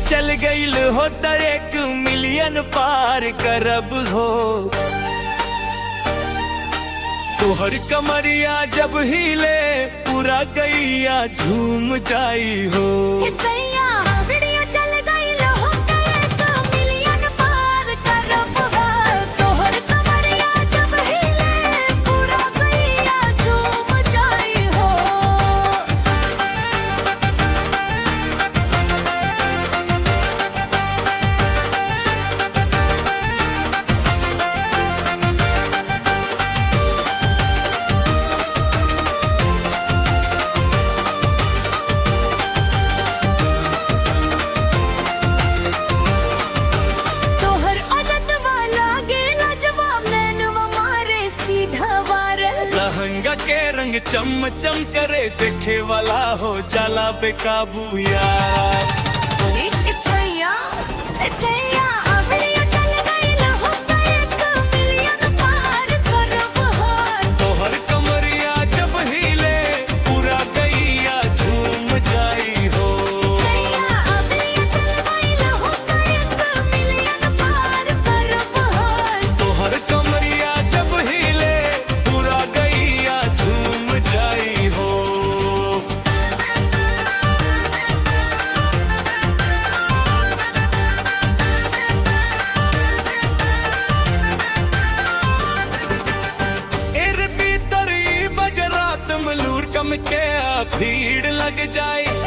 चल गईल हो त 1 मिलियन पार करब हो। तोहर कमरिया जब हिले पूरा गैया झूम जाई हो। वीडियो चल गईल हो त 1 मिलियन पार करब हो। तोहर कमरिया जब हिले पूरा गैया झूम जाई हो। लहंगा के रंग चम चम करे देखे वाला हो जाला बेकाबू यार। तोहर कमरिया जब हिले पूरा गैया झूम जाई हो। तोहर कमरिया जब हिले पूरा गैया झूम जाई हो। एर भीतर बजरात मलूर कम के भीड़ लग जाए।